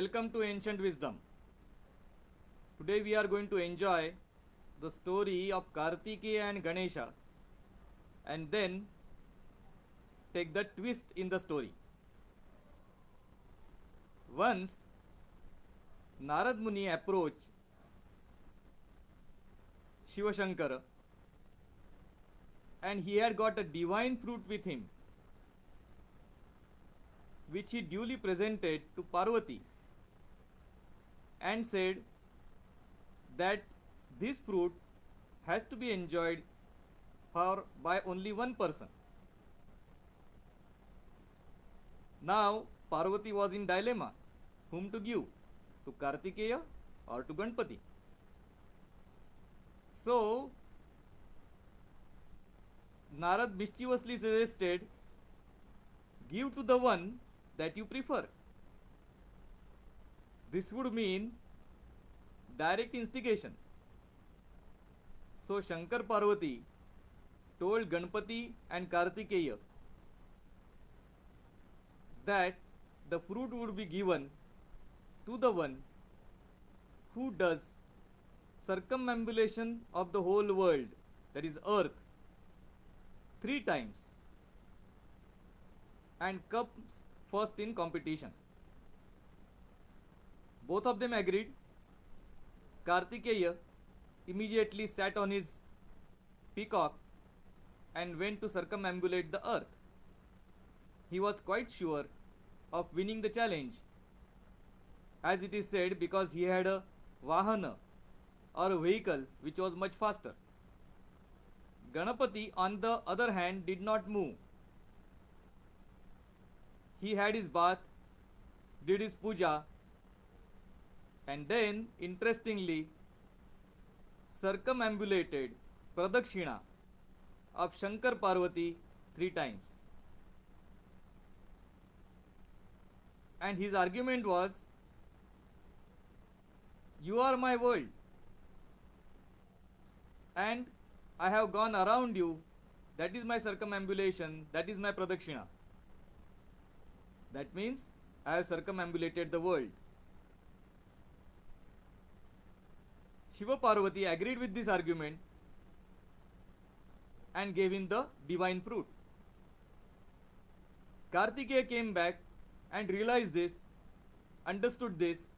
Welcome to Ancient Wisdom. Today we are going to enjoy the story of Kartikeya and Ganesha and then take the twist in the story. Once Narad Muni approached Shiva Shankara and he had got a divine fruit with him which he duly presented to Parvati and said that this fruit has to be enjoyed by only one person. Now Parvati was in dilemma whom to give, to Kartikeya or to Ganpati. So Narad mischievously suggested, give to the one that you prefer. This would mean direct instigation. So Shankar Parvati told Ganpati and Kartikeya that the fruit would be given to the one who does circumambulation of the whole world, that is earth, 3 times and comes first in competition. Both of them agreed. Kartikeya immediately sat on his peacock and went to circumambulate the earth. He was quite sure of winning the challenge, as it is said, because he had a vahana or a vehicle which was much faster. Ganapati, on the other hand, did not move. He had his bath, did his puja, and then, interestingly, circumambulated Pradakshina of Shankar Parvati 3 times. And his argument was, you are my world, and I have gone around you, that is my circumambulation, that is my Pradakshina. That means I have circumambulated the world. Shiva Parvati agreed with this argument and gave him the divine fruit. Kartikeya came back and realized this, understood this,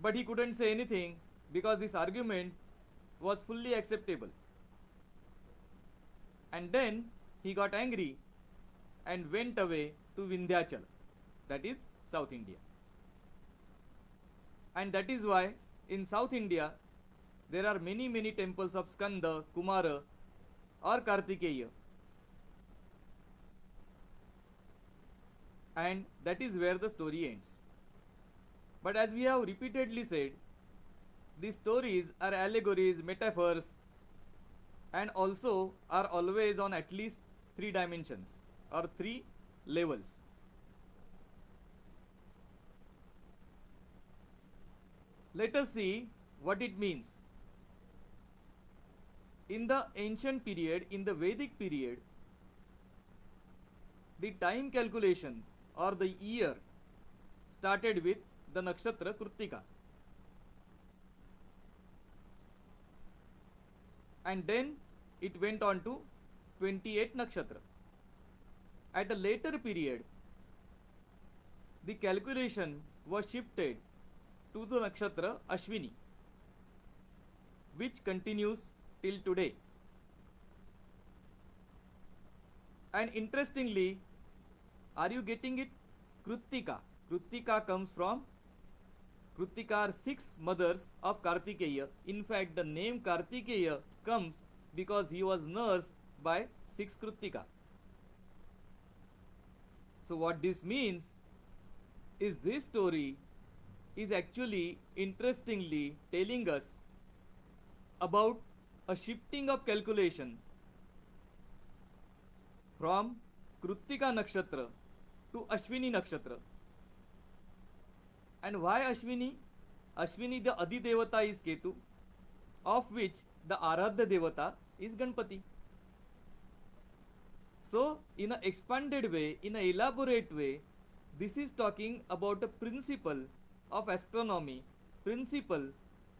but he couldn't say anything because this argument was fully acceptable. And then he got angry and went away to Vindhyachal, that is South India. And that is why in South India there are many temples of Skanda, Kumara or Kartikeya. And that is where the story ends. But as we have repeatedly said, these stories are allegories, metaphors, and also are always on at least 3 dimensions or 3 levels. Let us see what it means. In the ancient period, in the Vedic period, the time calculation or the year started with the nakshatra Krittika. And then it went on to 28 nakshatra. At a later period, the calculation was shifted to the nakshatra Ashwini, which continues till today. And interestingly, are you getting it? Krittika. Krittika comes from, Krittika are 6 mothers of Kartikeya. In fact, the name Kartikeya comes because he was nursed by 6 Krittika. So what this means is this story is actually interestingly telling us about a shifting of calculation from Krittika nakshatra to Ashwini nakshatra. And why Ashwini? Ashwini, the Adi Devata is Ketu, of which the Aradhya Devata is Ganpati. So, in an expanded way, in an elaborate way, This is talking about a principle of astronomy, principle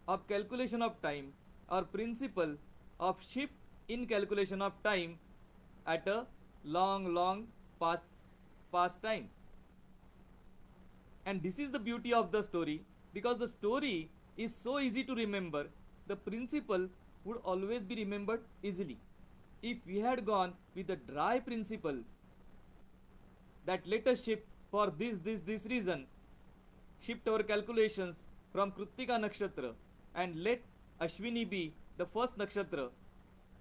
of calculation of time, or principle of shift in calculation of time at a long past time. And this is the beauty of the story, because the story is so easy to remember, the principle would always be remembered easily. If we had gone with the dry principle that let us shift for this reason, shift our calculations from Kritika Nakshatra and let Ashwini be the first nakshatra,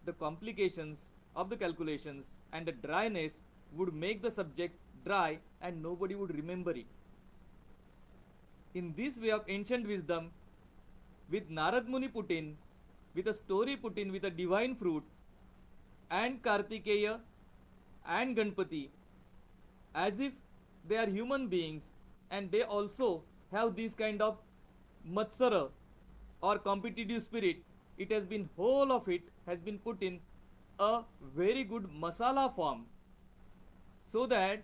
the complications of the calculations and the dryness would make the subject dry and nobody would remember it. In this way of ancient wisdom, with Narad Muni put in, with a story put in with a divine fruit, and Kartikeya and Ganpati, as if they are human beings and they also have this kind of matsara or competitive spirit, it has been, whole of it has been put in a very good masala form, so that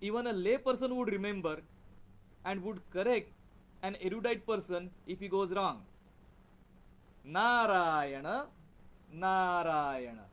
even a lay person would remember and would correct an erudite person if he goes wrong. Narayana, Narayana.